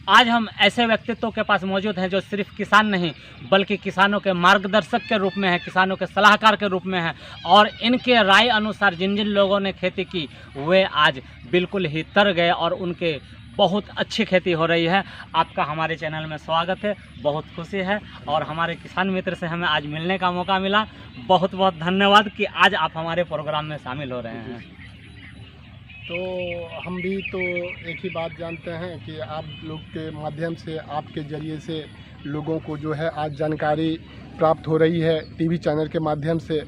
आज हम ऐसे व्यक्तित्वों के पास मौजूद हैं जो सिर्फ किसान नहीं बल्कि किसानों के मार्गदर्शक के रूप में है, किसानों के सलाहकार के रूप में है और इनके राय अनुसार जिन जिन लोगों ने खेती की वे आज बिल्कुल ही तर गए और उनके बहुत अच्छी खेती हो रही है। आपका हमारे चैनल में स्वागत है, बहुत खुशी है और हमारे किसान मित्र से हमें आज मिलने का मौका मिला। बहुत बहुत धन्यवाद कि आज आप हमारे प्रोग्राम में शामिल हो रहे हैं। तो हम भी तो एक ही बात जानते हैं कि आप लोग के माध्यम से, आपके ज़रिए से लोगों को जो है आज जानकारी प्राप्त हो रही है टीवी चैनल के माध्यम से,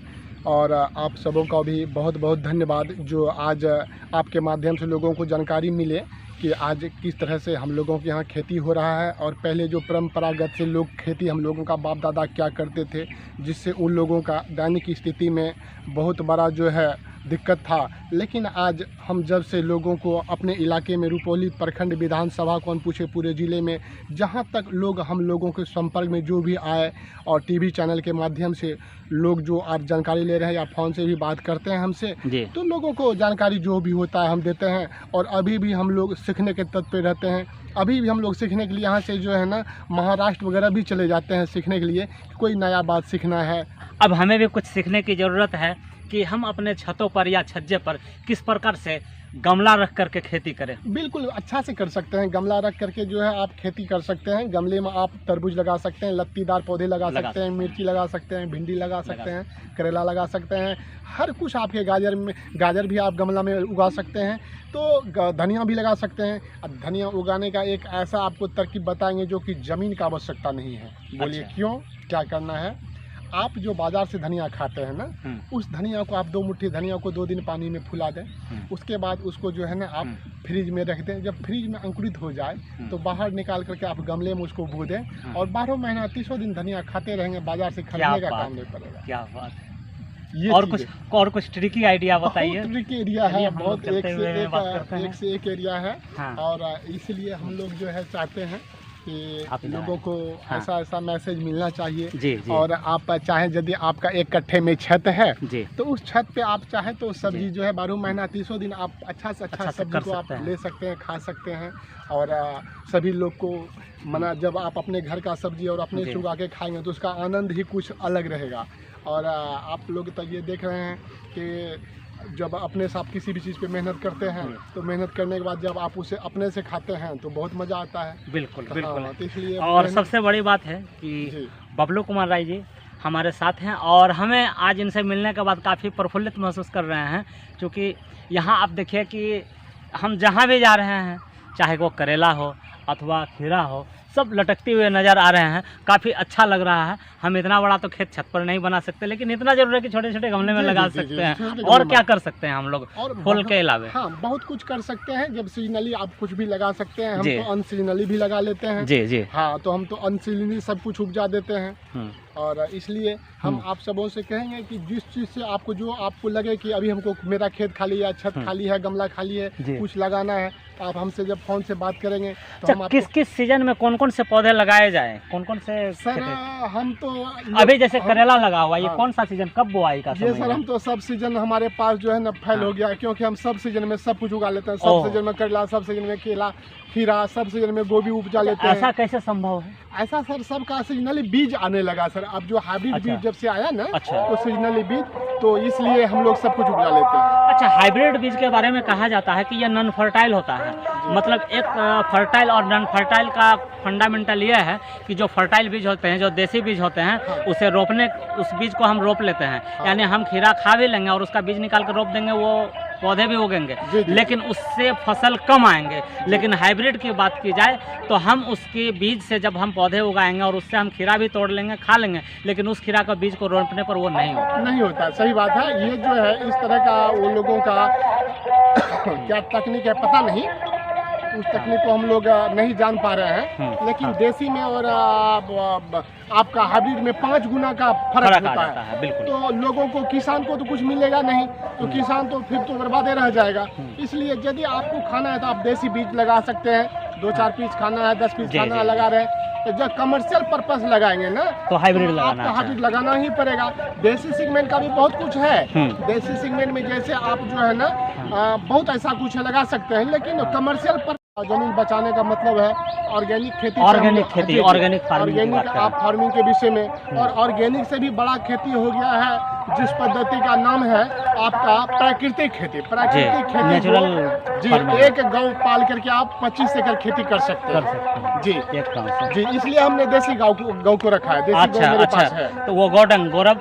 और आप सबों का भी बहुत बहुत धन्यवाद जो आज आपके माध्यम से लोगों को जानकारी मिले कि आज किस तरह से हम लोगों के यहाँ खेती हो रहा है। और पहले जो परंपरागत से लोग खेती हम लोगों का बाप दादा क्या करते थे, जिससे उन लोगों का दैनिक स्थिति में बहुत बड़ा जो है दिक्कत था। लेकिन आज हम जब से लोगों को अपने इलाके में रुपौली प्रखंड विधानसभा कौन पूछे पूरे ज़िले में जहाँ तक लोग हम लोगों के संपर्क में जो भी आए और टीवी चैनल के माध्यम से लोग जो आज जानकारी ले रहे हैं या फ़ोन से भी बात करते हैं हमसे, तो लोगों को जानकारी जो भी होता है हम देते हैं। और अभी भी हम लोग सीखने के तत्पर रहते हैं। अभी भी हम लोग सीखने के लिए यहाँ से जो है ना महाराष्ट्र वगैरह भी चले जाते हैं सीखने के लिए, कोई नया बात सीखना है। अब हमें भी कुछ सीखने की ज़रूरत है कि हम अपने छतों पर या छज्जे पर किस प्रकार से गमला रख करके खेती करें। बिल्कुल अच्छा से कर सकते हैं, गमला रख करके जो है आप खेती कर सकते हैं। गमले में आप तरबूज लगा सकते हैं, लत्तीदार पौधे लगा सकते हैं, मिर्ची लगा सकते हैं, भिंडी लगा सकते हैं, करेला लगा सकते हैं, हर कुछ आपके गाजर भी आप गमला में उगा सकते हैं। तो धनिया भी लगा सकते हैं। अब धनिया उगाने का एक ऐसा आपको तरकीब बताएंगे जो कि ज़मीन का आवश्यकता नहीं है। बोलिए क्यों, क्या करना है? आप जो बाज़ार से धनिया खाते हैं ना, उस धनिया को आप 2 मुट्ठी धनिया को 2 दिन पानी में फुला दें। उसके बाद उसको जो है ना आप फ्रिज में रख दें। जब फ्रिज में अंकुरित हो जाए तो बाहर निकाल करके आप गमले में उसको बो दें और 12 महीना 30 दिन धनिया खाते रहेंगे, बाज़ार से खरीदने का काम नहीं पड़ेगा। क्या बात है। और कुछ ट्रिकी आइडिया बताइए। बहुत ट्रिकी एरिया है, बहुत एक से एक एरिया है। और इसलिए हम लोग जो है चाहते हैं कि लोगों को ऐसा मैसेज मिलना चाहिए। जी। और आप चाहें यदि आपका 1 कट्ठे में छत है तो उस छत पे आप चाहें तो सब्जी जो है 12 महीना 30 दिन आप अच्छा से अच्छा सब्जी को आप ले सकते हैं, खा सकते हैं। और सभी लोग को जब आप अपने घर का सब्जी और अपने से उगा के खाएंगे तो उसका आनंद ही कुछ अलग रहेगा। और आप लोग तो ये देख रहे हैं कि जब अपने से आप किसी भी चीज़ पे मेहनत करते हैं तो मेहनत करने के बाद जब आप उसे अपने से खाते हैं तो बहुत मज़ा आता है। बिल्कुल बिल्कुल। तो इसलिए और सबसे बड़ी बात है कि बबलू कुमार राय जी हमारे साथ हैं और हमें आज इनसे मिलने के बाद काफ़ी प्रफुल्लित महसूस कर रहे हैं, क्योंकि यहाँ आप देखिए कि हम जहाँ भी जा रहे हैं, चाहे वो करेला हो अथवा खीरा हो, सब लटकते हुए नज़र आ रहे हैं। काफ़ी अच्छा लग रहा है। हम इतना बड़ा तो खेत छत पर नहीं बना सकते, लेकिन इतना जरूर है कि छोटे छोटे गमले में लगा सकते हैं। और क्या कर सकते हैं हम लोग फूल के अलावा? हाँ, बहुत कुछ कर सकते हैं। जब सीजनली आप कुछ भी लगा सकते हैं, हम तो अनसीजनली भी लगा लेते हैं। जी। हाँ, तो हम तो अनसीजनली सब कुछ उपजा देते हैं। और इसलिए हम आप सबों से कहेंगे कि जिस चीज़ से आपको लगे कि अभी हमको मेरा खेत खाली है, छत खाली है, गमला खाली है, कुछ लगाना है, तो आप हमसे जब फ़ोन से बात करेंगे तो हम किस सीजन में कौन से पौधे लगाए जाएं, कौन से? सर हम तो अभी जैसे करेला लगा हुआ, ये कौन सा सीजन, कब बुआई का समय? ये सर हम तो सब सीजन हमारे पास जो है ना फैल हो गया, क्योंकि हम सब सीजन में सब कुछ उगा लेते हैं। सब सीजन में करेला, सब सीजन में केला खीरा, सब सीजन में गोभी उपजा लेते हैं। ऐसा कैसे संभव है? ऐसा सर सबका सीजनली बीज आने लगा सर। अब जो हाइब्रिड बीज जब से आया ना, तो सीजनली बीज, तो इसलिए हम लोग सब कुछ उपजा लेते हैं। अच्छा, हाइब्रिड बीज के बारे में कहा जाता है कि यह नॉन फर्टाइल होता है। मतलब एक फर्टाइल और नॉन फर्टाइल का फंडामेंटल ये है कि जो फर्टाइल बीज होते हैं, जो देसी बीज होते हैं, उसे उस बीज को हम रोप लेते हैं। यानी हम खीरा खा भी लेंगे और उसका बीज निकाल कर रोप देंगे, वो पौधे भी उगेंगे, लेकिन उससे फसल कम आएंगे। लेकिन हाइब्रिड की बात की जाए तो हम उसके बीज से जब हम पौधे उगाएंगे और उससे हम खीरा भी तोड़ लेंगे, खा लेंगे, लेकिन उस खीरा का बीज को रोपने पर वो नहीं होता। सही बात है। ये जो है इस तरह का वो लोगों का क्या तकनीक है पता नहीं, उस तकनीक को हम लोग नहीं जान पा रहे हैं। लेकिन देसी में और आपका हाइब्रिड में 5 गुना का फर्क होता है। बिल्कुल। तो लोगों को, किसान को तो कुछ मिलेगा नहीं, तो किसान तो फिर तो बर्बाद रह जाएगा। इसलिए यदि आपको खाना है तो आप देसी बीज लगा सकते हैं। 2-4 पीस खाना है, 10 पीस खाना है, लगा रहे हैं। तो जब कमर्शियल पर्पस लगाएंगे ना तो हाइब्रिड लगाना ही पड़ेगा। देसी सेगमेंट का भी बहुत कुछ है। देसी सेगमेंट में जैसे आप जो है ना बहुत ऐसा कुछ लगा सकते हैं, लेकिन कमर्शियल पर जमीन बचाने का मतलब है ऑर्गेनिक खेती से ऑर्गेनिक खेती, जी, जी, ऑर्गेनिक फार्मिंग की ऑर्गेनिक बात कर रहे आप फार्मिंग के विषय में, और ऑर्गेनिक से भी बड़ा खेती हो गया है जिस पद्धति का नाम है आपका प्राकृतिक खेती। प्राकृतिक खेती नेचुरल जी, फार्मिंग। एक गांव पाल करके आप 25 एकड़ खेती कर सकते हैं जी एक गाँव से। जी। इसलिए हमने देसी गाँव को रखा है, देसी अच्छा गाँव मेरे अच्छा, पास है तो वो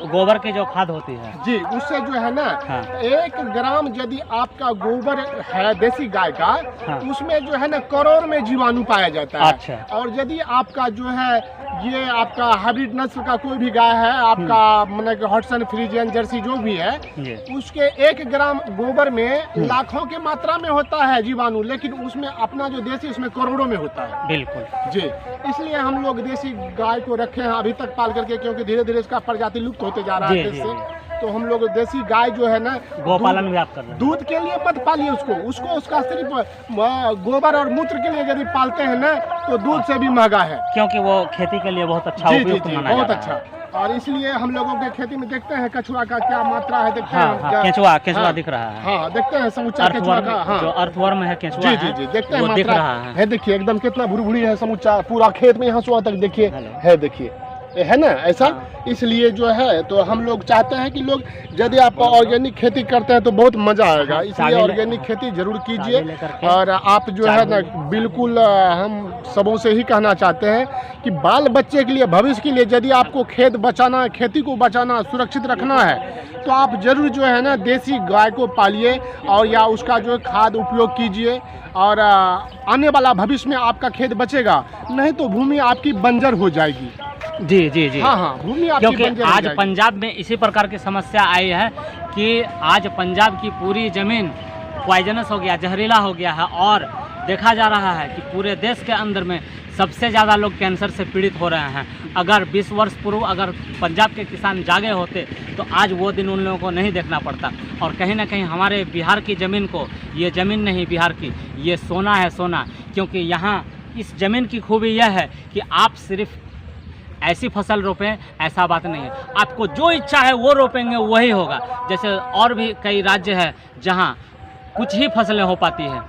गोबर की जो खाद होती है जी, उससे जो है ना हाँ। 1 ग्राम यदि आपका गोबर है देसी गाय का, हाँ। उसमें जो है ना करोड़ में जीवाणु पाया जाता है। अच्छा। और यदि आपका जो है ये आपका हाइब्रिड नस्ल का कोई भी गाय है आपका, मतलब हॉटसन फ्रीजियन जर्सी जो भी है, जी। उसके 1 ग्राम गोबर में लाखों की मात्रा में होता है जीवाणु, लेकिन उसमें अपना जो देसी उसमें करोड़ों में होता है बिल्कुल जी। इसलिए हम लोग देसी गाय को रखे हैं अभी तक पाल करके, क्योंकि धीरे धीरे इसका प्रजाति लुप्त होते जा रहा है जी, देश जी, से। तो हम लोग देसी गाय जो है ना, गोपालन भी आप कर रहे हैं। दूध के लिए मत पालिए उसको उसका सिर्फ गोबर और मूत्र के लिए यदि पालते हैं ना तो दूध से भी महंगा है, क्योंकि वो खेती के लिए बहुत अच्छा जी जी उपयुक्त जी, माना बहुत जाता अच्छा। है। और इसलिए हम लोगों के खेती में देखते हैं कछुआ का क्या मात्रा है, देखते हाँ, हैं हाँ, केंचुआ दिख रहा है। हाँ, देखते हैं समूचा केंचुआ का, हाँ जो अर्थवर्म है केंचुआ जी जी जी, देखते हैं वो दिख मात्रा रहा है। है, देखिए एकदम कितना भुरभुरी है समूचा, पूरा खेत में यहाँ सुबह तक देखिए हेलो। है, देखिए है ना ऐसा। हाँ। इसलिए जो है तो हम लोग चाहते हैं कि लोग यदि आप ऑर्गेनिक खेती करते हैं तो बहुत मजा आएगा, इसलिए चावल- ऑर्गेनिक खेती जरूर कीजिए। चावल लेकर के और आप जो है ना बिल्कुल हम सबों से ही कहना चाहते हैं कि बाल बच्चे के लिए, भविष्य के लिए यदि आपको खेत बचाना, खेती को बचाना, सुरक्षित रखना है तो आप जरूर जो है ना देसी गाय को पालिए और या उसका जो है खाद उपयोग कीजिए, और आने वाला भविष्य में आपका खेत बचेगा, नहीं तो भूमि आपकी बंजर हो जाएगी। जी जी जी, हाँ हाँ, भूमि आपकी क्योंकि बंजर हो आज जाएगी। पंजाब में इसी प्रकार की समस्या आई है कि आज पंजाब की पूरी ज़मीन पॉइजनस हो गया, जहरीला हो गया है, और देखा जा रहा है कि पूरे देश के अंदर में सबसे ज़्यादा लोग कैंसर से पीड़ित हो रहे हैं। अगर 20 वर्ष पूर्व अगर पंजाब के किसान जागे होते तो आज वो दिन उन लोगों को नहीं देखना पड़ता। और कहीं ना कहीं हमारे बिहार की ज़मीन को, ये ज़मीन नहीं बिहार की, ये सोना है, सोना। क्योंकि यहाँ इस ज़मीन की खूबी यह है कि आप सिर्फ ऐसी फसल रोपें, ऐसा बात नहीं है, आपको जो इच्छा है वो रोपेंगे वही होगा। जैसे और भी कई राज्य है जहाँ कुछ ही फसलें हो पाती हैं,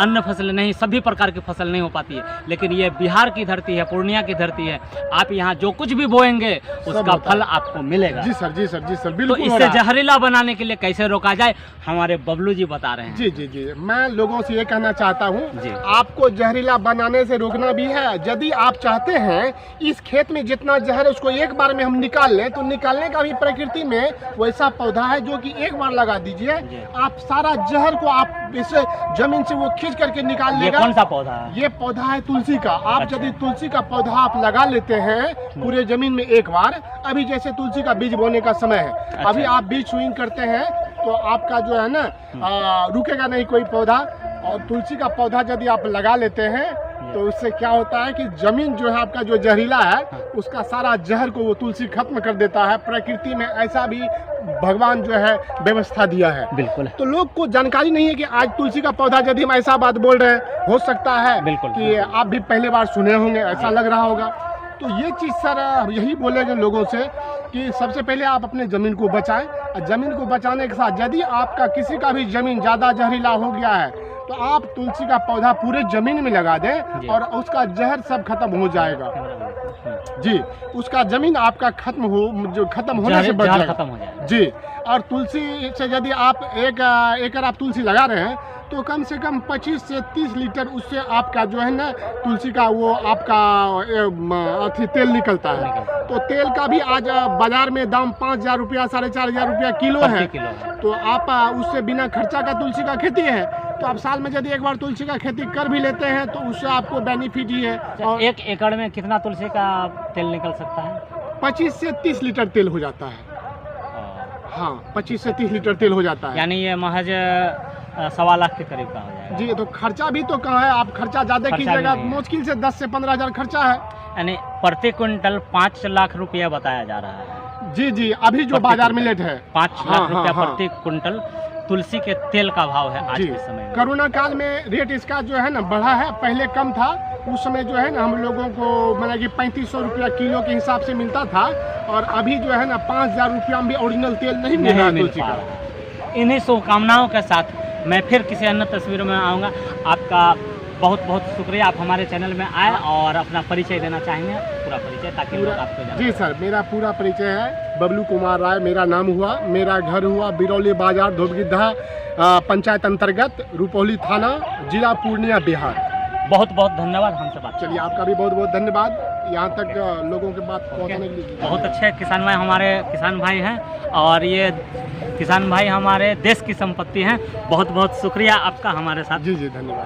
अन्य फसलें नहीं, सभी प्रकार की फसल नहीं हो पाती है, लेकिन ये बिहार की धरती है, पूर्णिया की धरती है। आप यहाँ जो कुछ भी बोएंगे उसका फल आपको मिलेगा। जी सर, जी सर, जी सर, तो बिल्कुल। हो इससे रहा है। जहरीला बनाने के लिए कैसे रोका जाए, हमारे बबलू जी बता रहे हैं। जी जी जी, मैं लोगों से ये कहना चाहता हूँ, जी। आपको जहरीला बनाने से रोकना भी है। यदि आप चाहते हैं इस खेत में जितना जहर है उसको एक बार में हम निकाल लें, तो निकालने का भी प्रकृति में वैसा पौधा है जो कि एक बार लगा दीजिए, आप सारा जहर को आप इस जमीन से वो खींच करके निकाल ये लेगा। कौन सा पौधा है? ये पौधा है तुलसी का। आप अच्छा। यदि तुलसी का पौधा आप लगा लेते हैं पूरे जमीन में एक बार, अभी जैसे तुलसी का बीज बोने का समय है, अभी आप बीज स्विंग करते हैं तो आपका जो है ना रुकेगा नहीं कोई पौधा। और तुलसी का पौधा यदि आप लगा लेते हैं तो उससे क्या होता है कि जमीन जो है आपका जो जहरीला है उसका सारा जहर को वो तुलसी खत्म कर देता है। प्रकृति में ऐसा भी भगवान जो है व्यवस्था दिया है। बिल्कुल। तो लोग को जानकारी नहीं है कि आज तुलसी का पौधा यदि हम ऐसा बात बोल रहे हैं, हो सकता है बिल्कुल, कि बिल्कुल। आप भी पहले बार सुने होंगे, ऐसा लग रहा होगा। तो ये चीज़ सर यही बोलेंगे लोगों से कि सबसे पहले आप अपने ज़मीन को बचाएं। और ज़मीन को बचाने के साथ यदि आपका किसी का भी ज़मीन ज़्यादा जहरीला हो गया है तो आप तुलसी का पौधा पूरे ज़मीन में लगा दें और उसका जहर सब खत्म हो जाएगा। जी, उसका ज़मीन आपका खत्म होने से बच जाएगा। खत्म हो जाएगा। जी, और तुलसी से यदि आप एक एकड़ आप तुलसी लगा रहे हैं तो कम से कम 25 से 30 लीटर उससे आपका जो है ना तुलसी का वो आपका तेल निकलता है। तो तेल का भी आज बाजार में दाम 5,000 रुपया 4,500 रुपया किलो है। तो आप उससे बिना खर्चा का तुलसी का खेती है, तो आप साल में यदि एक बार तुलसी का खेती कर भी लेते हैं तो उससे आपको बेनिफिट ही है। और 1 एकड़ में कितना तुलसी का तेल निकल सकता है? 25 से 30 लीटर तेल हो जाता है। हाँ, 25 से 30 लीटर तेल हो जाता है। यानी ये महज 1.25 लाख के करीब का हो जाएगा। जी, तो खर्चा भी तो कहाँ है, आप खर्चा ज़्यादा कीजिएगा, मुश्किल से 10 से 15,000 खर्चा है। यानी प्रति क्विंटल 5 लाख रुपया बताया जा रहा है। जी जी, अभी जो बाजार में रेट है 5 लाख रुपया प्रति क्विंटल तुलसी के तेल का भाव है आज जी। के समय में। कोरोना काल में रेट इसका जो है ना बढ़ा है, पहले कम था। उस समय जो है ना हम लोगों को मतलब कि 3500 रुपया किलो के हिसाब से मिलता था, और अभी जो है ना 5,000 रुपया में भी ओरिजिनल तेल नहीं मिल रहा तुलसी का। इन्हीं शुभकामनाओं के साथ मैं फिर किसी अन्य तस्वीर में आऊँगा। आपका बहुत बहुत शुक्रिया, आप हमारे चैनल में आए और अपना परिचय देना चाहेंगे, पूरा परिचय, ताकि लोग आपको जाने। जी सर, मेरा पूरा परिचय है बबलू कुमार राय, मेरा नाम हुआ, मेरा घर हुआ बिरौली बाजार धोबगिद्धा पंचायत अंतर्गत, रुपौली थाना, जिला पूर्णिया, बिहार। बहुत बहुत धन्यवाद हमसे बात। चलिए, आपका भी बहुत बहुत धन्यवाद यहाँ तक लोगों के बात पहुँचाने के लिए। बहुत अच्छे किसान भाई, हमारे किसान भाई हैं और ये किसान भाई हमारे देश की संपत्ति हैं। बहुत बहुत शुक्रिया आपका हमारे साथ। जी जी, धन्यवाद।